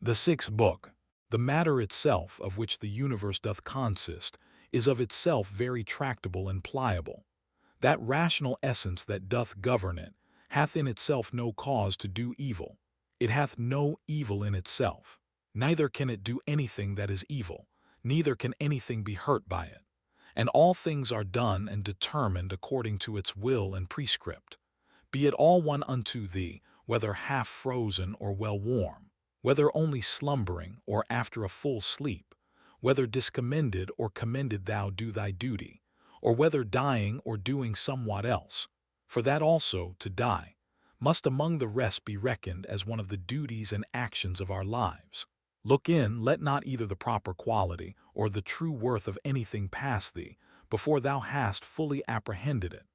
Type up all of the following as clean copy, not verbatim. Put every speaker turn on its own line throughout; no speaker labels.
The sixth book. The matter itself, of which the universe doth consist, is of itself very tractable and pliable. That rational essence that doth govern it hath in itself no cause to do evil. It hath no evil in itself. Neither can it do anything that is evil, neither can anything be hurt by it. And all things are done and determined according to its will and prescript. Be it all one unto thee, whether half frozen or well warm, whether only slumbering or after a full sleep, whether discommended or commended thou do thy duty, or whether dying or doing somewhat else. For that also, to die, must among the rest be reckoned as one of the duties and actions of our lives. Look in, let not either the proper quality or the true worth of anything pass thee, before thou hast fully apprehended it.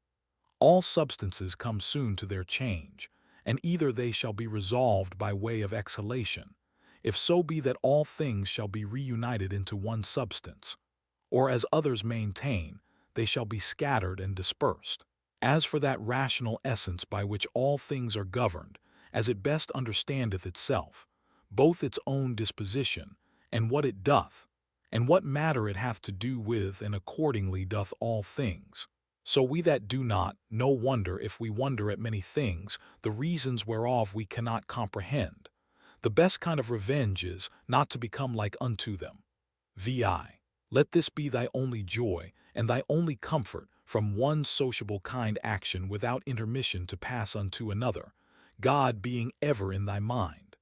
All substances come soon to their change, and either they shall be resolved by way of exhalation, if so be that all things shall be reunited into one substance, or as others maintain, they shall be scattered and dispersed. As for that rational essence by which all things are governed, as it best understandeth itself, both its own disposition, and what it doth, and what matter it hath to do with, and accordingly doth all things. So we that do not, no wonder if we wonder at many things, the reasons whereof we cannot comprehend. The best kind of revenge is, not to become like unto them. Vi. Let this be thy only joy, and thy only comfort, from one sociable kind action without intermission to pass unto another, God being ever in thy mind.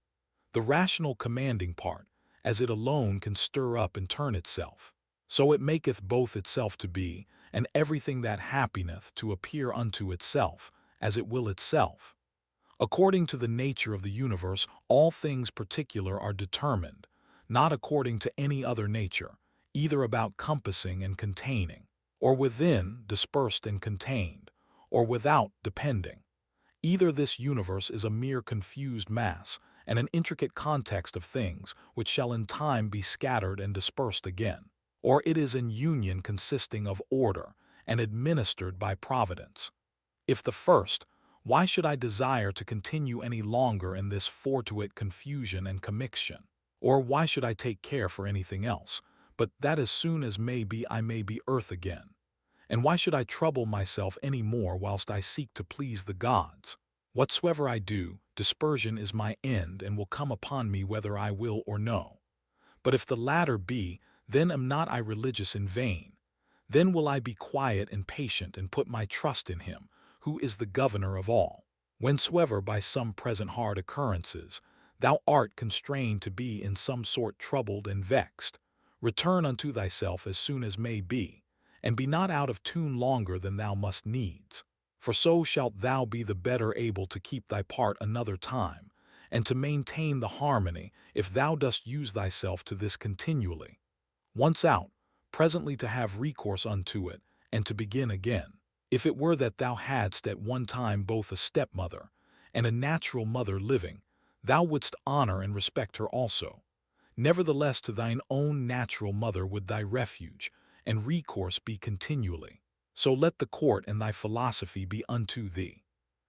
The rational commanding part, as it alone can stir up and turn itself, so it maketh both itself to be, and everything that happeneth to appear unto itself, as it will itself. According to the nature of the universe, all things particular are determined, not according to any other nature, either about compassing and containing, or within, dispersed and contained, or without, depending. Either this universe is a mere confused mass, and an intricate context of things which shall in time be scattered and dispersed again, or it is an union consisting of order and administered by providence. If the first, why should I desire to continue any longer in this fortuite confusion and commixtion? Or why should I take care for anything else, but that as soon as may be I may be earth again? And why should I trouble myself any more whilst I seek to please the gods? Whatsoever I do, dispersion is my end and will come upon me whether I will or no. But if the latter be, then am not I religious in vain. Then will I be quiet and patient and put my trust in him, who is the governor of all. Whensoever by some present hard occurrences thou art constrained to be in some sort troubled and vexed, return unto thyself as soon as may be, and be not out of tune longer than thou must needs. For so shalt thou be the better able to keep thy part another time, and to maintain the harmony if thou dost use thyself to this continually. Once out, presently to have recourse unto it, and to begin again. If it were that thou hadst at one time both a stepmother and a natural mother living, thou wouldst honor and respect her also. Nevertheless to thine own natural mother would thy refuge and recourse be continually. So let the court and thy philosophy be unto thee.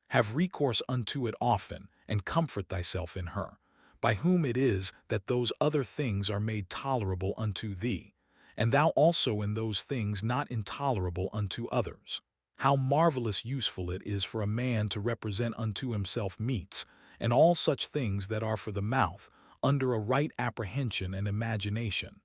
Have recourse unto it often, and comfort thyself in her, by whom it is that those other things are made tolerable unto thee, and thou also in those things not intolerable unto others. How marvelous useful it is for a man to represent unto himself meats, and all such things that are for the mouth, under a right apprehension and imagination.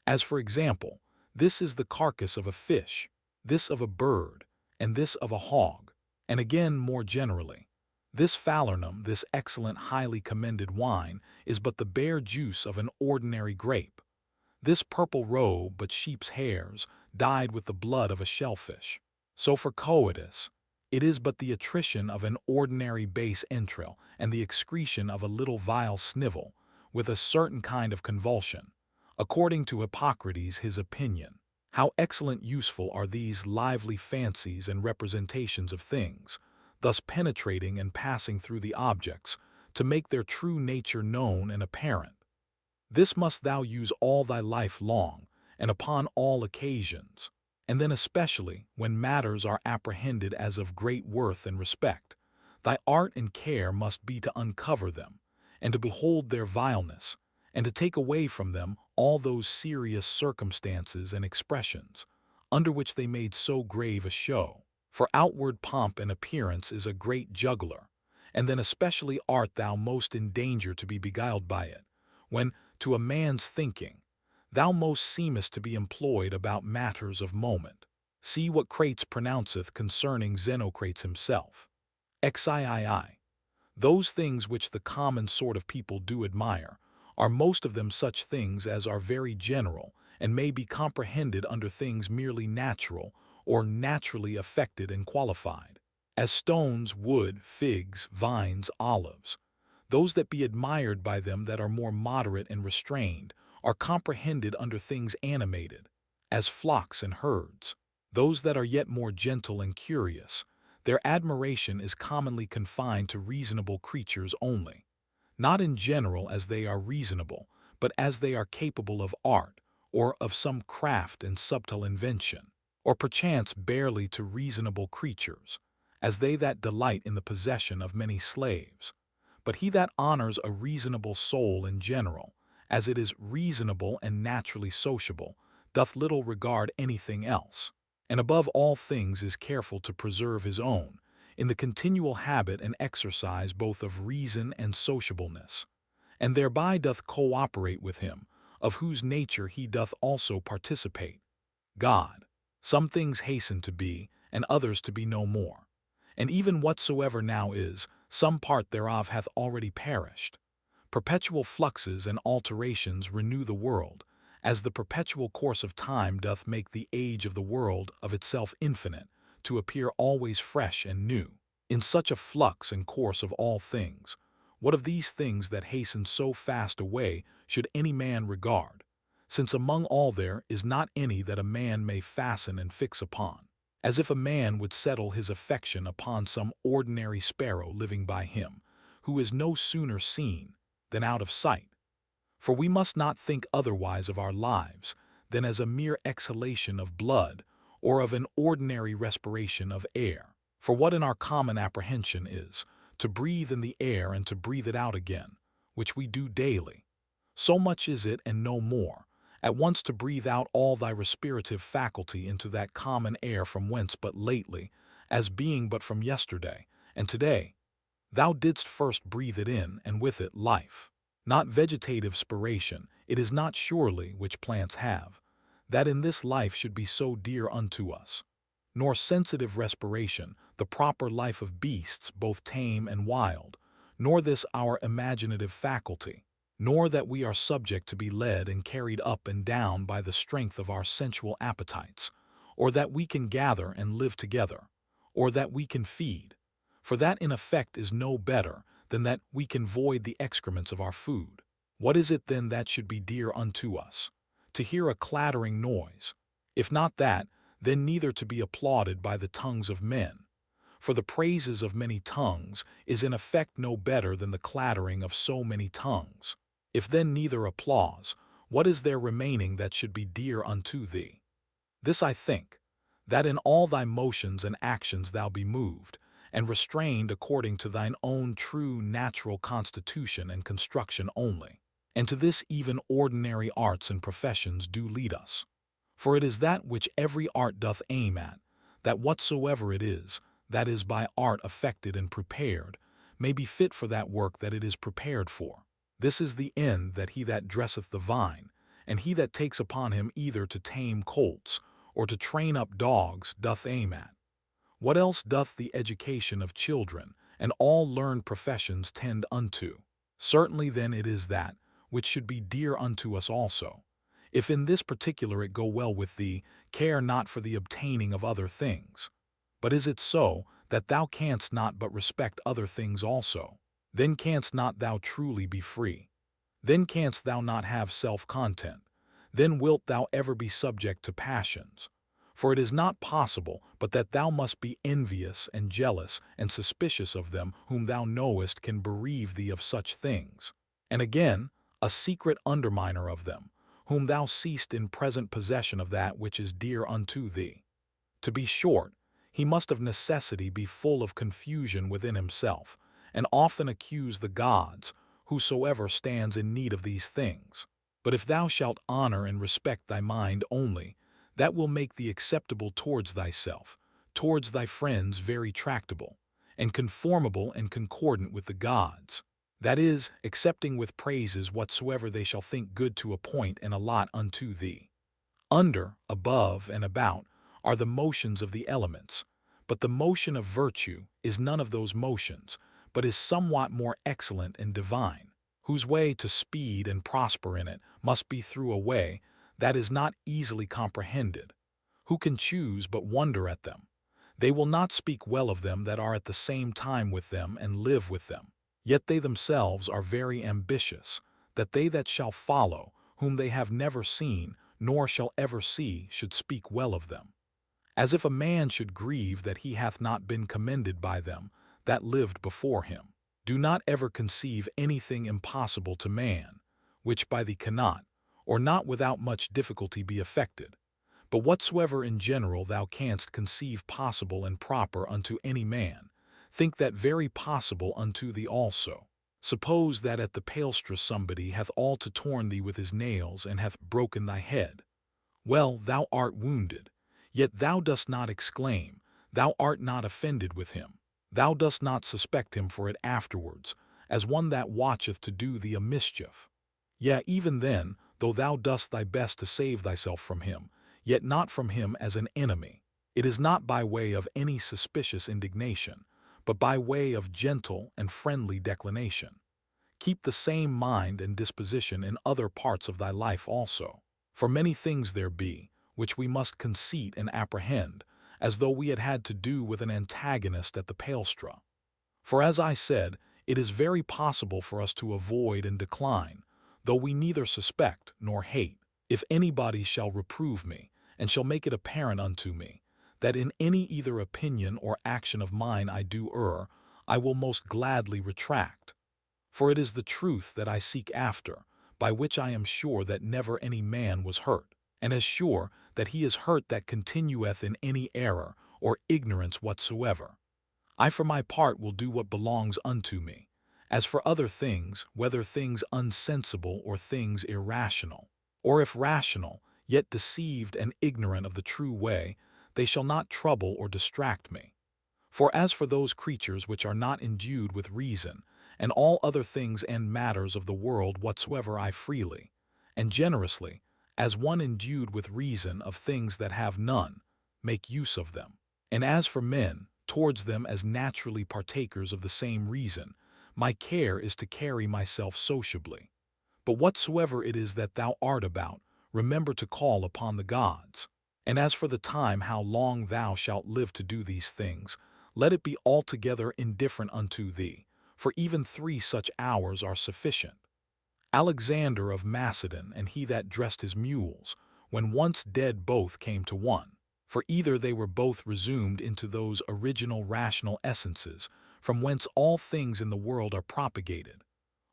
As for example, this is the carcass of a fish, this of a bird, and this of a hog, and again more generally. This falernum, this excellent highly commended wine, is but the bare juice of an ordinary grape. This purple robe but sheep's hairs, dyed with the blood of a shellfish. So for coitus, it is but the attrition of an ordinary base entrail and the excretion of a little vile snivel, with a certain kind of convulsion, according to Hippocrates his opinion. How excellent useful are these lively fancies and representations of things, thus penetrating and passing through the objects, to make their true nature known and apparent. This must thou use all thy life long, and upon all occasions, and then especially when matters are apprehended as of great worth and respect. Thy art and care must be to uncover them, and to behold their vileness, and to take away from them all those serious circumstances and expressions, under which they made so grave a show. For outward pomp and appearance is a great juggler, and then especially art thou most in danger to be beguiled by it, when, to a man's thinking, thou most seemest to be employed about matters of moment. See what Crates pronounceth concerning Xenocrates himself. XIII. Those things which the common sort of people do admire are most of them such things as are very general and may be comprehended under things merely natural or naturally affected and qualified, as stones, wood, figs, vines, olives. Those that be admired by them that are more moderate and restrained are comprehended under things animated, as flocks and herds. Those that are yet more gentle and curious, their admiration is commonly confined to reasonable creatures only, not in general as they are reasonable, but as they are capable of art, or of some craft and subtle invention, or perchance barely to reasonable creatures, as they that delight in the possession of many slaves. But he that honors a reasonable soul in general, as it is reasonable and naturally sociable, doth little regard anything else, and above all things is careful to preserve his own, in the continual habit and exercise both of reason and sociableness, and thereby doth cooperate with him, of whose nature he doth also participate. God. Some things hasten to be, and others to be no more. And even whatsoever now is, some part thereof hath already perished. Perpetual fluxes and alterations renew the world, as the perpetual course of time doth make the age of the world of itself infinite, to appear always fresh and new. In such a flux and course of all things, what of these things that hasten so fast away should any man regard, since among all there is not any that a man may fasten and fix upon, as if a man would settle his affection upon some ordinary sparrow living by him, who is no sooner seen than out of sight. For we must not think otherwise of our lives than as a mere exhalation of blood or of an ordinary respiration of air. For what in our common apprehension is, to breathe in the air and to breathe it out again, which we do daily, so much is it and no more, at once to breathe out all thy respirative faculty into that common air from whence but lately, as being but from yesterday, and today, thou didst first breathe it in, and with it life. Not vegetative spiration, it is not surely, which plants have, that in this life should be so dear unto us, nor sensitive respiration, the proper life of beasts both tame and wild, nor this our imaginative faculty, nor that we are subject to be led and carried up and down by the strength of our sensual appetites, or that we can gather and live together, or that we can feed, for that in effect is no better than that we can void the excrements of our food. What is it then that should be dear unto us? To hear a clattering noise, if not that, then neither to be applauded by the tongues of men. For the praises of many tongues is in effect no better than the clattering of so many tongues. If then neither applause, what is there remaining that should be dear unto thee? This I think, that in all thy motions and actions thou be moved, and restrained according to thine own true natural constitution and construction only. And to this even ordinary arts and professions do lead us. For it is that which every art doth aim at, that whatsoever it is, that is by art affected and prepared, may be fit for that work that it is prepared for. This is the end that he that dresseth the vine, and he that takes upon him either to tame colts, or to train up dogs, doth aim at. What else doth the education of children, and all learned professions tend unto? Certainly then it is that, which should be dear unto us also. If in this particular it go well with thee, care not for the obtaining of other things. But is it so, that thou canst not but respect other things also? Then canst not thou truly be free. Then canst thou not have self-content. Then wilt thou ever be subject to passions. For it is not possible but that thou must be envious and jealous and suspicious of them whom thou knowest can bereave thee of such things. And again, a secret underminer of them, whom thou seest in present possession of that which is dear unto thee. To be short, he must of necessity be full of confusion within himself, and often accuse the gods, whosoever stands in need of these things. But if thou shalt honor and respect thy mind only, that will make thee acceptable towards thyself, towards thy friends very tractable, and conformable and concordant with the gods. That is, accepting with praises whatsoever they shall think good to appoint and allot unto thee. Under, above, and about are the motions of the elements, but the motion of virtue is none of those motions, but is somewhat more excellent and divine, whose way to speed and prosper in it must be through a way that is not easily comprehended. Who can choose but wonder at them? They will not speak well of them that are at the same time with them and live with them. Yet they themselves are very ambitious, that they that shall follow, whom they have never seen, nor shall ever see, should speak well of them. As if a man should grieve that he hath not been commended by them that lived before him. Do not ever conceive anything impossible to man, which by thee cannot, or not without much difficulty be effected. But whatsoever in general thou canst conceive possible and proper unto any man, think that very possible unto thee also. Suppose that at the palestra somebody hath all to torn thee with his nails and hath broken thy head. Well, thou art wounded, yet thou dost not exclaim, thou art not offended with him. Thou dost not suspect him for it afterwards, as one that watcheth to do thee a mischief. Yea, even then, though thou dost thy best to save thyself from him, yet not from him as an enemy. It is not by way of any suspicious indignation, but by way of gentle and friendly declination. Keep the same mind and disposition in other parts of thy life also. For many things there be, which we must conceit and apprehend, as though we had had to do with an antagonist at the palestra. For as I said, it is very possible for us to avoid and decline, though we neither suspect nor hate. If anybody shall reprove me, and shall make it apparent unto me, that in any either opinion or action of mine I do err, I will most gladly retract. For it is the truth that I seek after, by which I am sure that never any man was hurt, and as sure that he is hurt that continueth in any error or ignorance whatsoever. I for my part will do what belongs unto me. As for other things, whether things unsensible or things irrational, or if rational, yet deceived and ignorant of the true way, they shall not trouble or distract me. For as for those creatures which are not endued with reason, and all other things and matters of the world whatsoever I freely, and generously, as one endued with reason of things that have none, make use of them. And as for men, towards them as naturally partakers of the same reason, my care is to carry myself sociably. But whatsoever it is that thou art about, remember to call upon the gods. And as for the time how long thou shalt live to do these things, let it be altogether indifferent unto thee, for even 3 such hours are sufficient. Alexander of Macedon and he that dressed his mules, when once dead both came to one. For either they were both resumed into those original rational essences, from whence all things in the world are propagated,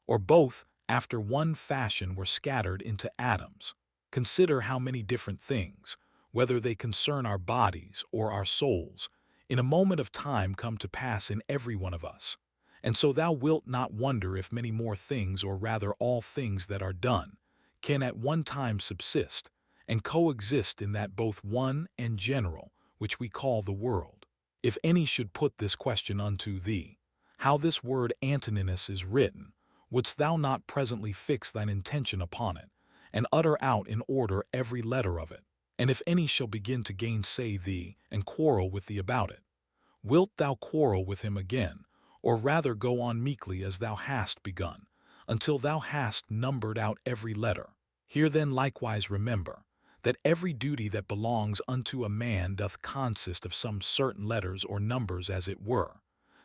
or both, after one fashion, were scattered into atoms. Consider how many different things, whether they concern our bodies or our souls, in a moment of time come to pass in every one of us. And so thou wilt not wonder if many more things, or rather all things that are done, can at one time subsist, and coexist in that both one and general, which we call the world. If any should put this question unto thee, how this word Antoninus is written, wouldst thou not presently fix thine intention upon it, and utter out in order every letter of it? And if any shall begin to gainsay thee, and quarrel with thee about it, wilt thou quarrel with him again, or rather go on meekly as thou hast begun, until thou hast numbered out every letter? Here then likewise remember, that every duty that belongs unto a man doth consist of some certain letters or numbers as it were,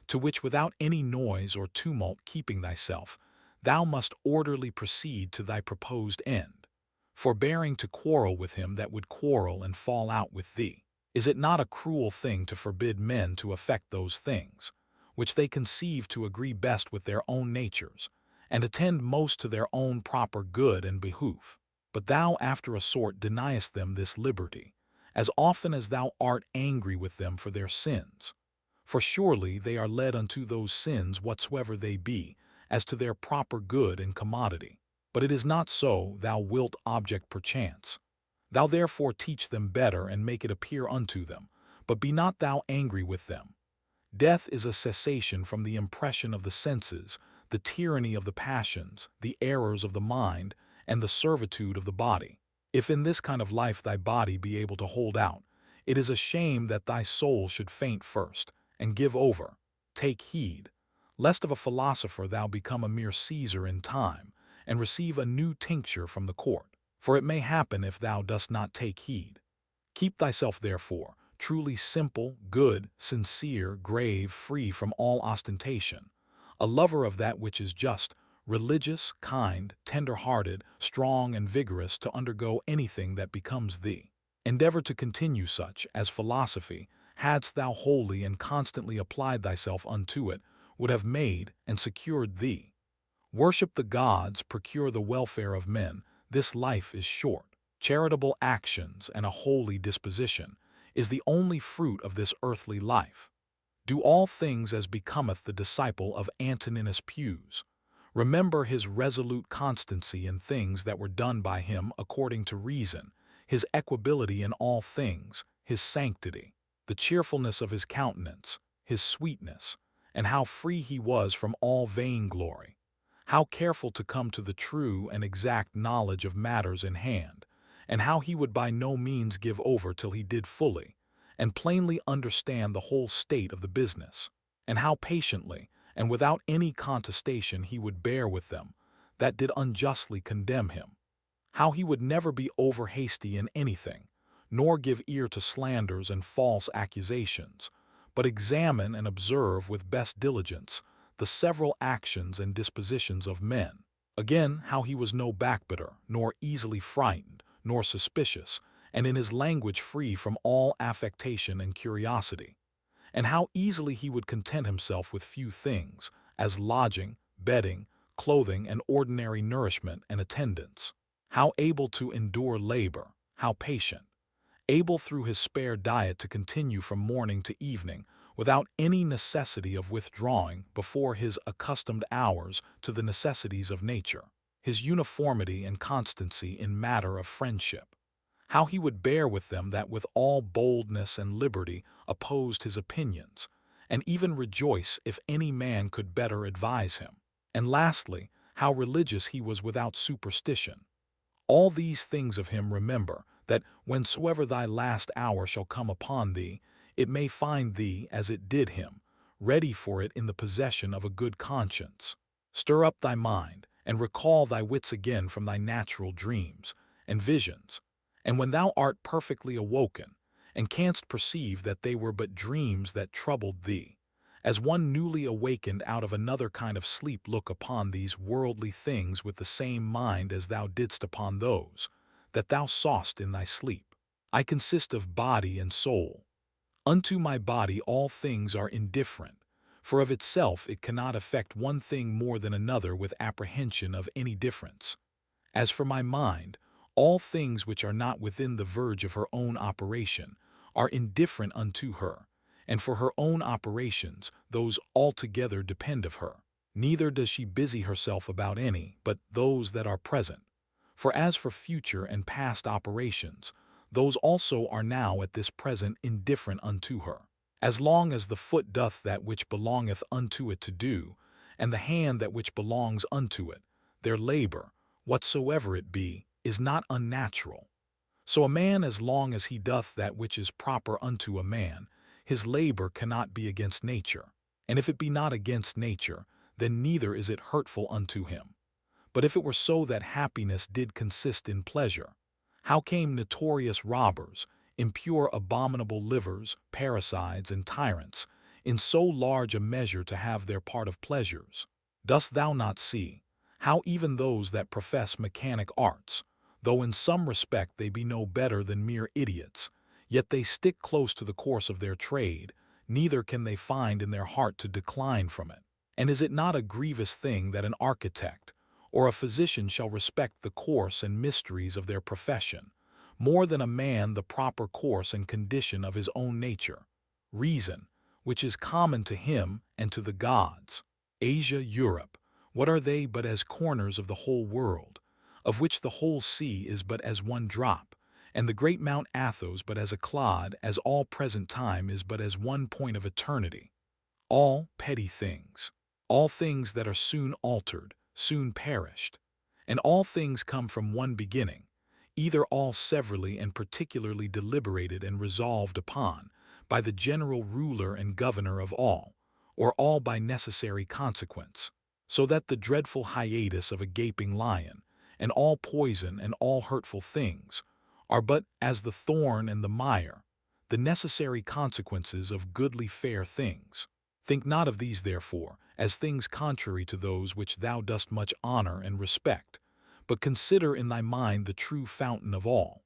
to which without any noise or tumult keeping thyself, thou must orderly proceed to thy proposed end, forbearing to quarrel with him that would quarrel and fall out with thee. Is it not a cruel thing to forbid men to affect those things, which they conceive to agree best with their own natures, and attend most to their own proper good and behoof? But thou after a sort deniest them this liberty, as often as thou art angry with them for their sins. For surely they are led unto those sins whatsoever they be, as to their proper good and commodity. But it is not so, thou wilt object perchance. Thou therefore teach them better and make it appear unto them, but be not thou angry with them. Death is a cessation from the impression of the senses, the tyranny of the passions, the errors of the mind, and the servitude of the body. If in this kind of life thy body be able to hold out, it is a shame that thy soul should faint first, and give over. Take heed, lest of a philosopher thou become a mere Caesar in time, and receive a new tincture from the court. For it may happen if thou dost not take heed. Keep thyself, therefore, truly simple, good, sincere, grave, free from all ostentation, a lover of that which is just, religious, kind, tender-hearted, strong and vigorous to undergo anything that becomes thee. Endeavor to continue such, as philosophy, hadst thou wholly and constantly applied thyself unto it, would have made and secured thee. Worship the gods, procure the welfare of men, this life is short. Charitable actions and a holy disposition is the only fruit of this earthly life. Do all things as becometh the disciple of Antoninus Pius. Remember his resolute constancy in things that were done by him according to reason, his equability in all things, his sanctity, the cheerfulness of his countenance, his sweetness, and how free he was from all vainglory, how careful to come to the true and exact knowledge of matters in hand, and how he would by no means give over till he did fully and plainly understand the whole state of the business, and how patiently and without any contestation he would bear with them that did unjustly condemn him, how he would never be over hasty in anything, nor give ear to slanders and false accusations, but examine and observe with best diligence the several actions and dispositions of men. Again, how he was no backbiter, nor easily frightened, nor suspicious, and in his language free from all affectation and curiosity, and how easily he would content himself with few things, as lodging, bedding, clothing, and ordinary nourishment and attendance, how able to endure labor, how patient, able through his spare diet to continue from morning to evening without any necessity of withdrawing before his accustomed hours to the necessities of nature, his uniformity and constancy in matter of friendship, how he would bear with them that with all boldness and liberty opposed his opinions, and even rejoice if any man could better advise him, and lastly, how religious he was without superstition. All these things of him remember, that whensoever thy last hour shall come upon thee, it may find thee, as it did him, ready for it in the possession of a good conscience. Stir up thy mind, and recall thy wits again from thy natural dreams and visions, and when thou art perfectly awoken, and canst perceive that they were but dreams that troubled thee, as one newly awakened out of another kind of sleep, look upon these worldly things with the same mind as thou didst upon those that thou sawest in thy sleep. I consist of body and soul. Unto my body all things are indifferent, for of itself it cannot affect one thing more than another with apprehension of any difference. As for my mind, all things which are not within the verge of her own operation are indifferent unto her, and for her own operations those altogether depend of her. Neither does she busy herself about any but those that are present. For as for future and past operations, those also are now at this present indifferent unto her. As long as the foot doth that which belongeth unto it to do, and the hand that which belongs unto it, their labor, whatsoever it be, is not unnatural. So a man, as long as he doth that which is proper unto a man, his labor cannot be against nature. And if it be not against nature, then neither is it hurtful unto him. But if it were so that happiness did consist in pleasure, how came notorious robbers, impure abominable livers, parricides, and tyrants, in so large a measure to have their part of pleasures? Dost thou not see how even those that profess mechanic arts, though in some respect they be no better than mere idiots, yet they stick close to the course of their trade, neither can they find in their heart to decline from it? And is it not a grievous thing that an architect or a physician shall respect the course and mysteries of their profession, more than a man the proper course and condition of his own nature, reason, which is common to him and to the gods? Asia, Europe, What are they but as corners of the whole world, of which the whole sea is but as one drop, and the great Mount Athos but as a clod, as all present time is but as one point of eternity? All petty things, all things that are soon altered, soon perished, and all things come from one beginning, either all severally and particularly deliberated and resolved upon by the general ruler and governor of all, or all by necessary consequence, so that the dreadful hiatus of a gaping lion, and all poison and all hurtful things, are but as the thorn and the mire, the necessary consequences of goodly fair things. Think not of these, therefore, as things contrary to those which thou dost much honor and respect, but consider in thy mind the true fountain of all.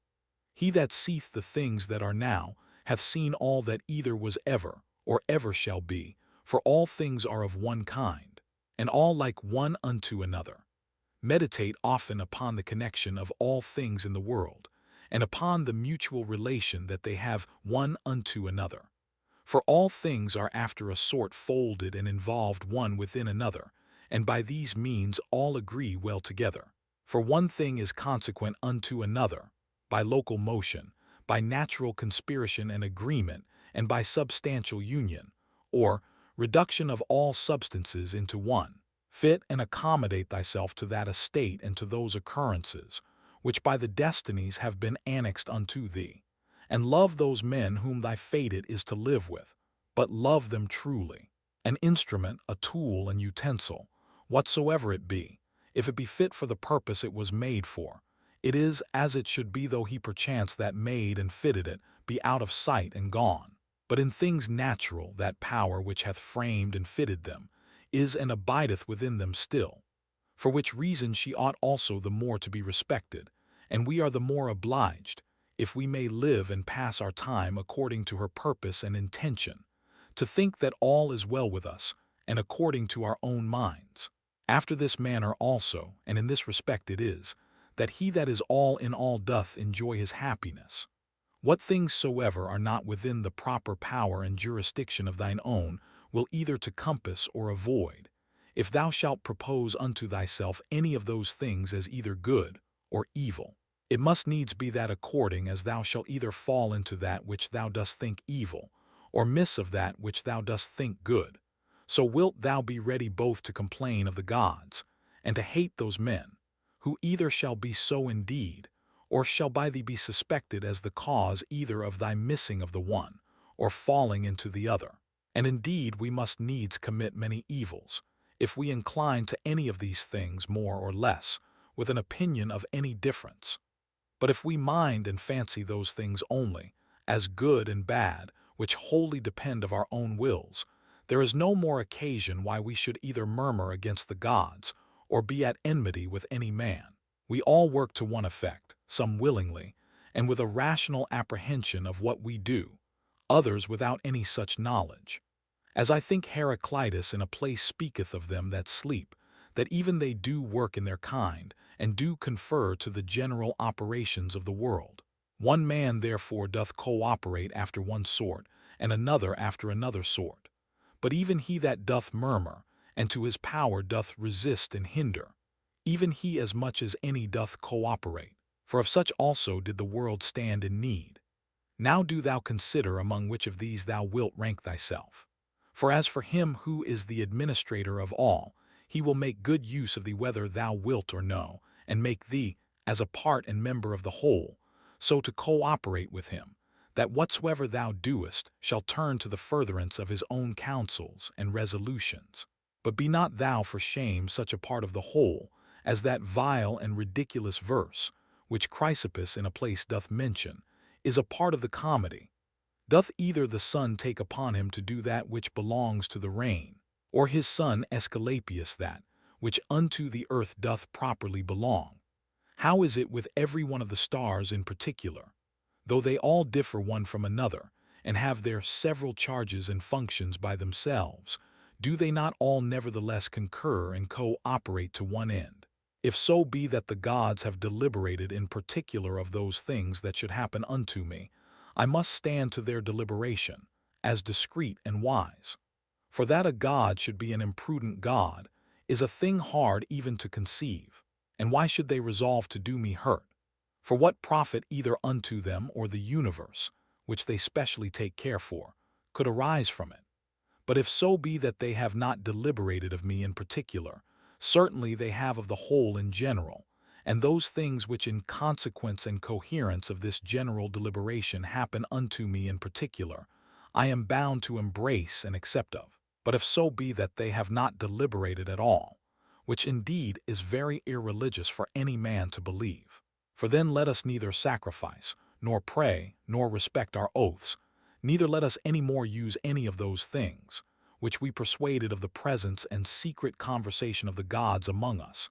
He that seeth the things that are now hath seen all that either was ever, or ever shall be, for all things are of one kind, and all like one unto another. Meditate often upon the connection of all things in the world, and upon the mutual relation that they have one unto another. For all things are after a sort folded and involved one within another, and by these means all agree well together. For one thing is consequent unto another, by local motion, by natural conspiration and agreement, and by substantial union, or reduction of all substances into one. Fit and accommodate thyself to that estate and to those occurrences, which by the destinies have been annexed unto thee, and love those men whom thy fate it is to live with, but love them truly. An instrument, a tool, an utensil, whatsoever it be, if it be fit for the purpose it was made for, it is as it should be, though he perchance that made and fitted it be out of sight and gone. But in things natural, that power which hath framed and fitted them is and abideth within them still, for which reason she ought also the more to be respected, and we are the more obliged, if we may live and pass our time according to her purpose and intention, to think that all is well with us, and according to our own minds. After this manner also, and in this respect it is, that he that is all in all doth enjoy his happiness. What things soever are not within the proper power and jurisdiction of thine own will either to compass or avoid, if thou shalt propose unto thyself any of those things as either good or evil. It must needs be that according as thou shalt either fall into that which thou dost think evil, or miss of that which thou dost think good, so wilt thou be ready both to complain of the gods, and to hate those men, who either shall be so indeed, or shall by thee be suspected as the cause either of thy missing of the one, or falling into the other. And indeed we must needs commit many evils, if we incline to any of these things more or less, with an opinion of any difference. But if we mind and fancy those things only, as good and bad, which wholly depend of our own wills, there is no more occasion why we should either murmur against the gods, or be at enmity with any man. We all work to one effect, some willingly, and with a rational apprehension of what we do, others without any such knowledge. As I think Heraclitus in a place speaketh of them that sleep, that even they do work in their kind, and do confer to the general operations of the world. One man therefore doth cooperate after one sort, and another after another sort. But even he that doth murmur, and to his power doth resist and hinder, even he as much as any doth cooperate, for of such also did the world stand in need. Now do thou consider among which of these thou wilt rank thyself. For as for him who is the administrator of all, he will make good use of thee whether thou wilt or no, and make thee, as a part and member of the whole, so to cooperate with him, that whatsoever thou doest shall turn to the furtherance of his own counsels and resolutions. But be not thou for shame such a part of the whole, as that vile and ridiculous verse, which Chrysippus in a place doth mention, is a part of the comedy. Doth either the sun take upon him to do that which belongs to the rain, or his son Aesculapius that, which unto the earth doth properly belong? How is it with every one of the stars in particular? Though they all differ one from another, and have their several charges and functions by themselves, do they not all nevertheless concur and co-operate to one end? If so be that the gods have deliberated in particular of those things that should happen unto me, I must stand to their deliberation, as discreet and wise. For that a god should be an imprudent god, is a thing hard even to conceive. And why should they resolve to do me hurt? For what profit either unto them or the universe, which they specially take care for, could arise from it? But if so be that they have not deliberated of me in particular, certainly they have of the whole in general, and those things which in consequence and coherence of this general deliberation happen unto me in particular, I am bound to embrace and accept of. But if so be that they have not deliberated at all, which indeed is very irreligious for any man to believe, for then let us neither sacrifice, nor pray, nor respect our oaths, neither let us any more use any of those things, which we persuaded of the presence and secret conversation of the gods among us,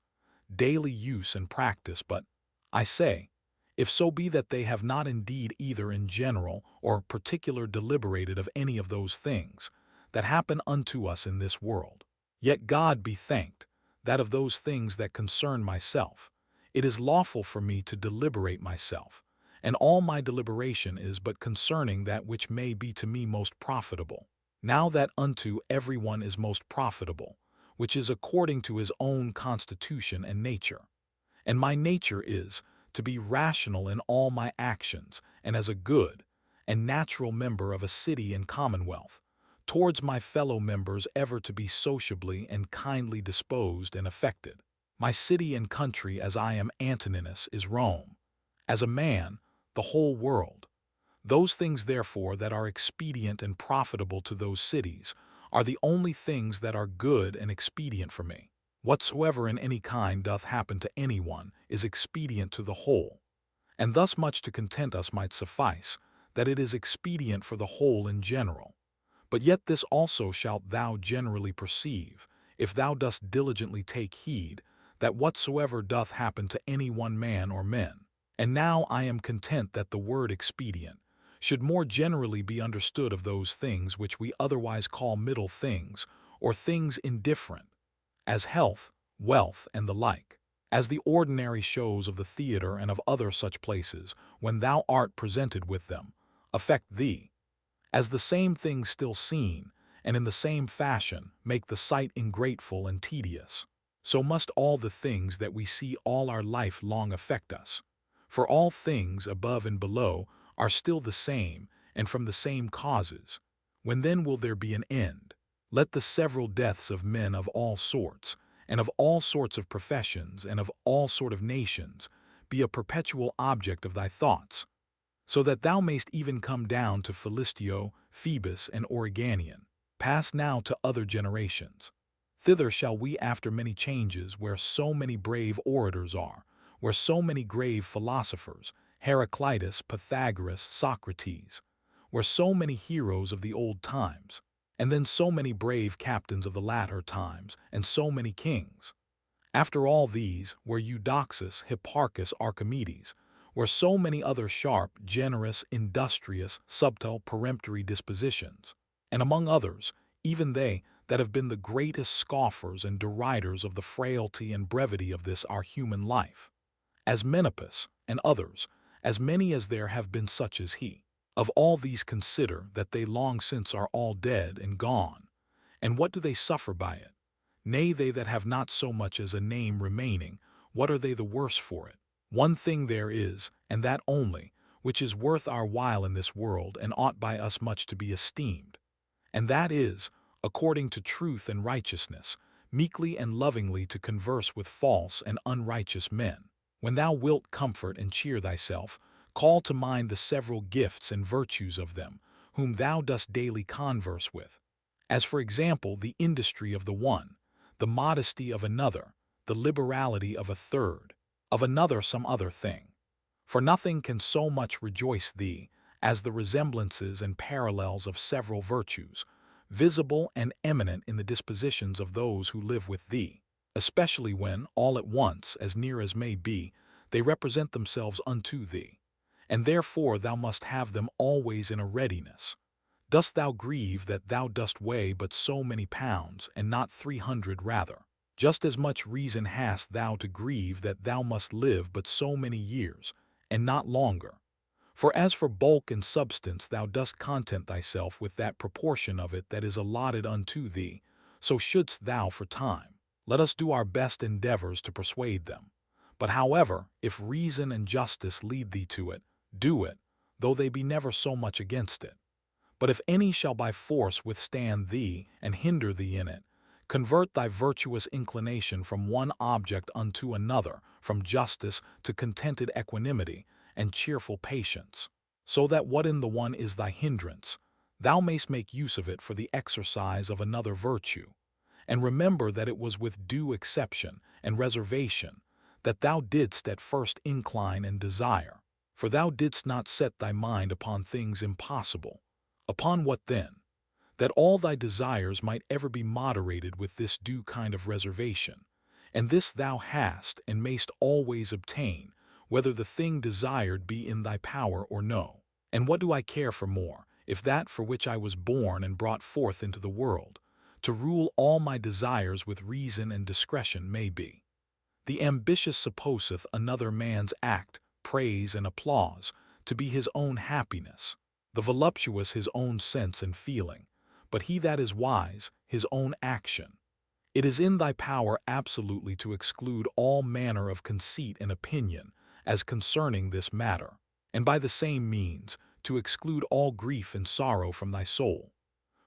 daily use and practice. But, I say, if so be that they have not indeed either in general or particular deliberated of any of those things that happen unto us in this world, yet God be thanked, that of those things that concern myself, it is lawful for me to deliberate myself, and all my deliberation is but concerning that which may be to me most profitable. Now that unto every one is most profitable, which is according to his own constitution and nature. And my nature is to be rational in all my actions, and as a good and natural member of a city and commonwealth, towards my fellow members ever to be sociably and kindly disposed and affected. My city and country, as I am Antoninus, is Rome. As a man, the whole world. Those things, therefore, that are expedient and profitable to those cities are the only things that are good and expedient for me. Whatsoever in any kind doth happen to any one is expedient to the whole. And thus much to content us might suffice, that it is expedient for the whole in general. But yet this also shalt thou generally perceive, if thou dost diligently take heed, that whatsoever doth happen to any one man or men. And now I am content that the word expedient should more generally be understood of those things which we otherwise call middle things, or things indifferent, as health, wealth, and the like, as the ordinary shows of the theatre and of other such places, when thou art presented with them, affect thee, as the same things still seen, and in the same fashion, make the sight ingrateful and tedious. So must all the things that we see all our life long affect us. For all things above and below are still the same, and from the same causes. When then will there be an end? Let the several deaths of men of all sorts, and of all sorts of professions, and of all sort of nations, be a perpetual object of thy thoughts, so that thou mayst even come down to Philistio, Phoebus, and Origanian. Pass now to other generations. Thither shall we after many changes, where so many brave orators are, where so many grave philosophers, Heraclitus, Pythagoras, Socrates, where so many heroes of the old times, and then so many brave captains of the latter times, and so many kings. After all these, where Eudoxus, Hipparchus, Archimedes, where so many other sharp, generous, industrious, subtle, peremptory dispositions, and among others, even they that have been the greatest scoffers and deriders of the frailty and brevity of this our human life, as Menippus and others, as many as there have been such as he. Of all these consider that they long since are all dead and gone, and what do they suffer by it? Nay, they that have not so much as a name remaining, what are they the worse for it? One thing there is, and that only, which is worth our while in this world, and ought by us much to be esteemed, and that is, according to truth and righteousness, meekly and lovingly to converse with false and unrighteous men. When thou wilt comfort and cheer thyself, call to mind the several gifts and virtues of them, whom thou dost daily converse with, as for example the industry of the one, the modesty of another, the liberality of a third, of another some other thing. For nothing can so much rejoice thee as the resemblances and parallels of several virtues, visible and eminent in the dispositions of those who live with thee, especially when, all at once, as near as may be, they represent themselves unto thee, and therefore thou must have them always in a readiness. Dost thou grieve that thou dost weigh but so many pounds, and not 300 rather? Just as much reason hast thou to grieve that thou must live but so many years, and not longer. For as for bulk and substance thou dost content thyself with that proportion of it that is allotted unto thee, so shouldst thou for time. Let us do our best endeavors to persuade them. But however, if reason and justice lead thee to it, do it, though they be never so much against it. But if any shall by force withstand thee and hinder thee in it, convert thy virtuous inclination from one object unto another, from justice to contented equanimity and cheerful patience, so that what in the one is thy hindrance, thou mayst make use of it for the exercise of another virtue. And remember that it was with due exception and reservation that thou didst at first incline and desire, for thou didst not set thy mind upon things impossible. Upon what then? That all thy desires might ever be moderated with this due kind of reservation. And this thou hast and mayst always obtain, whether the thing desired be in thy power or no. And what do I care for more, if that for which I was born and brought forth into the world, to rule all my desires with reason and discretion may be? The ambitious supposeth another man's act, praise, and applause to be his own happiness, the voluptuous his own sense and feeling, but he that is wise his own action. It is in thy power absolutely to exclude all manner of conceit and opinion as concerning this matter, and by the same means to exclude all grief and sorrow from thy soul.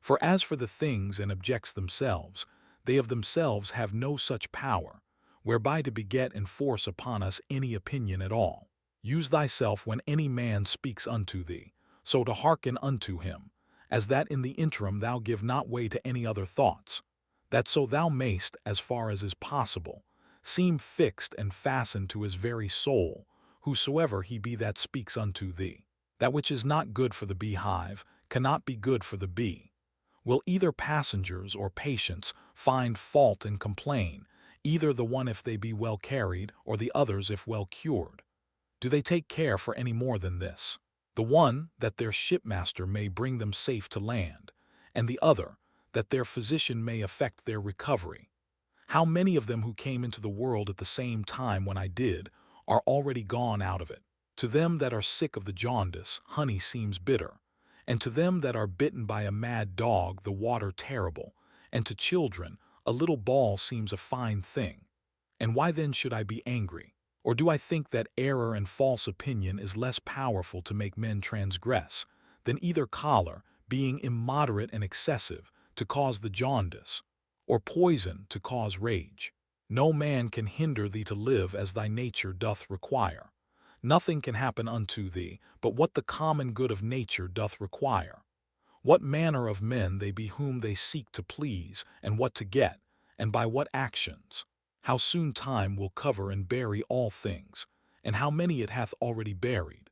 For as for the things and objects themselves, they of themselves have no such power, whereby to beget and force upon us any opinion at all. Use thyself when any man speaks unto thee, so to hearken unto him, as that in the interim thou give not way to any other thoughts, that so thou mayst, as far as is possible, seem fixed and fastened to his very soul, whosoever he be that speaks unto thee. That which is not good for the beehive cannot be good for the bee. Will either passengers or patients find fault and complain, either the one if they be well carried, or the others if well cured? Do they take care for any more than this? The one, that their shipmaster may bring them safe to land, and the other, that their physician may effect their recovery. How many of them who came into the world at the same time when I did, are already gone out of it? To them that are sick of the jaundice, honey seems bitter, and to them that are bitten by a mad dog, the water terrible, and to children, a little ball seems a fine thing. And why then should I be angry? Or do I think that error and false opinion is less powerful to make men transgress, than either choler, being immoderate and excessive, to cause the jaundice, or poison to cause rage? No man can hinder thee to live as thy nature doth require. Nothing can happen unto thee but what the common good of nature doth require. What manner of men they be whom they seek to please, and what to get, and by what actions. How soon time will cover and bury all things, and how many it hath already buried.